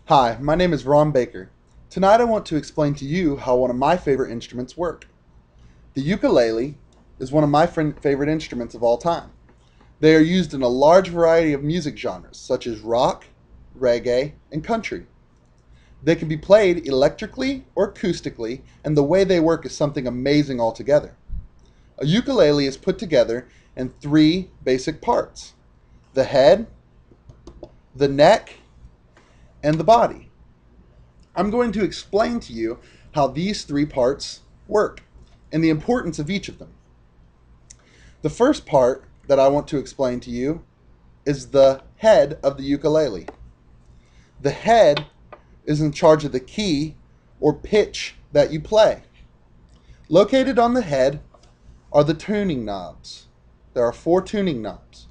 Hi, my name is Ron Baker. Tonight I want to explain to you how one of my favorite instruments work. The ukulele is one of my favorite instruments of all time. They are used in a large variety of music genres such as rock, reggae, and country. They can be played electrically or acoustically, and the way they work is something amazing altogether. A ukulele is put together in three basic parts: the head, the neck, and the body. I'm going to explain to you how these three parts work and the importance of each of them. The first part that I want to explain to you is the head of the ukulele. The head is in charge of the key or pitch that you play. Located on the head are the tuning knobs. There are 4 tuning knobs.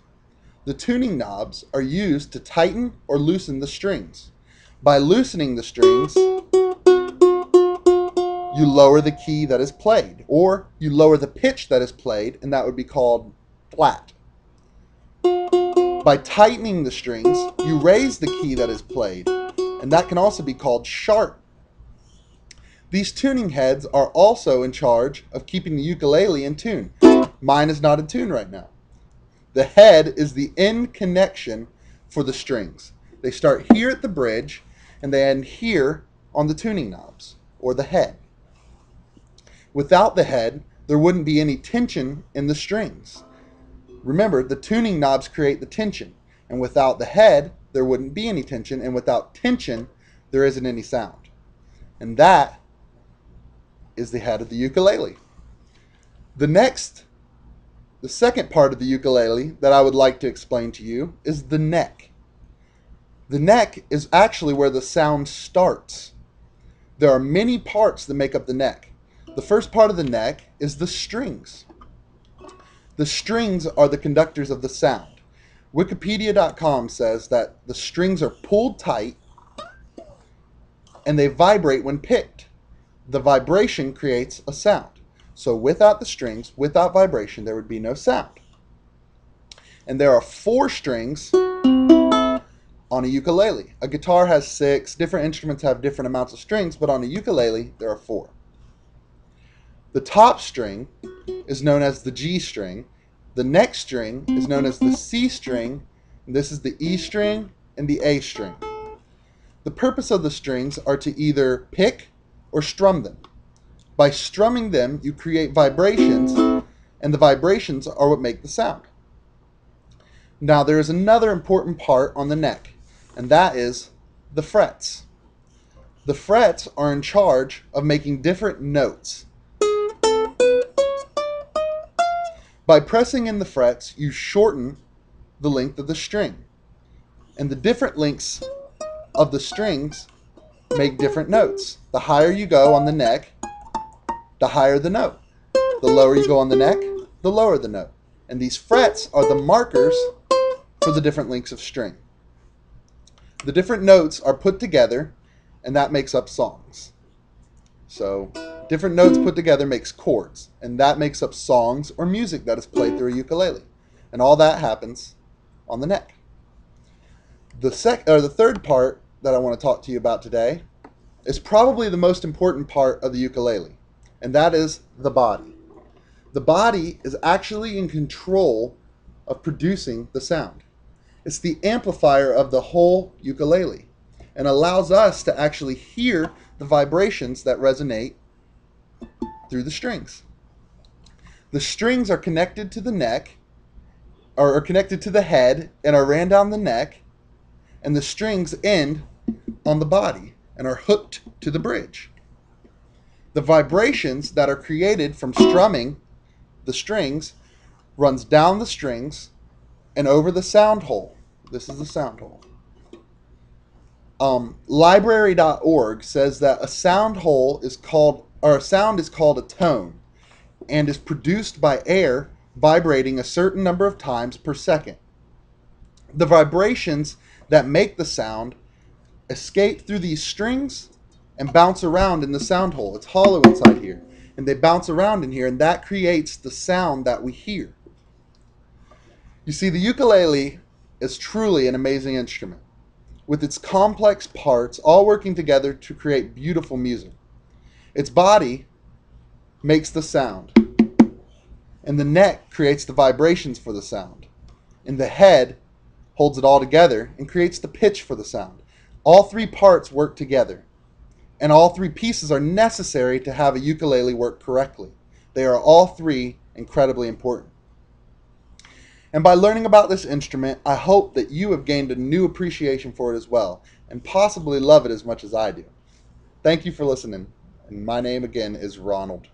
The tuning knobs are used to tighten or loosen the strings. By loosening the strings, you lower the key that is played, or you lower the pitch that is played, and that would be called flat. By tightening the strings, you raise the key that is played, and that can also be called sharp. These tuning heads are also in charge of keeping the ukulele in tune. Mine is not in tune right now. The head is the end connection for the strings. They start here at the bridge, and they end here on the tuning knobs, or the head. Without the head, there wouldn't be any tension in the strings. Remember, the tuning knobs create the tension, and without the head, there wouldn't be any tension, and without tension, there isn't any sound. And that is the head of the ukulele. The second part of the ukulele that I would like to explain to you is the neck. The neck is actually where the sound starts. There are many parts that make up the neck. The first part of the neck is the strings. The strings are the conductors of the sound. Wikipedia.com says that the strings are pulled tight and they vibrate when picked. The vibration creates a sound. So without the strings, without vibration, there would be no sound. And there are 4 strings on a ukulele. A guitar has 6, different instruments have different amounts of strings, but on a ukulele, there are 4. The top string is known as the G string. The next string is known as the C string. And this is the E string and the A string. The purpose of the strings are to either pick or strum them. By strumming them, you create vibrations, and the vibrations are what make the sound. Now, there is another important part on the neck, and that is the frets. The frets are in charge of making different notes. By pressing in the frets, you shorten the length of the string. And the different lengths of the strings make different notes. The higher you go on the neck, the higher the note. The lower you go on the neck, the lower the note. And these frets are the markers for the different lengths of string. The different notes are put together, and that makes up songs. So, different notes put together makes chords, and that makes up songs or music that is played through a ukulele. And all that happens on the neck. The third part that I want to talk to you about today is probably the most important part of the ukulele, and that is the body. The body is actually in control of producing the sound. It's the amplifier of the whole ukulele and allows us to actually hear the vibrations that resonate through the strings. The strings are connected to the neck, or are connected to the head, and are ran down the neck, and the strings end on the body and are hooked to the bridge. The vibrations that are created from strumming the strings runs down the strings and over the sound hole. This is the sound hole. Library.org says that a sound is called a tone and is produced by air vibrating a certain number of times per second. The vibrations that make the sound escape through these strings and bounce around in the sound hole. It's hollow inside here, and they bounce around in here, and that creates the sound that we hear. You see, the ukulele is truly an amazing instrument. with its complex parts all working together to create beautiful music. Its body makes the sound, and the neck creates the vibrations for the sound, and the head holds it all together and creates the pitch for the sound. All three parts work together, and all three pieces are necessary to have a ukulele work correctly. They are all three incredibly important. And by learning about this instrument, I hope that you have gained a new appreciation for it as well, and possibly love it as much as I do. Thank you for listening, and my name again is Ronald.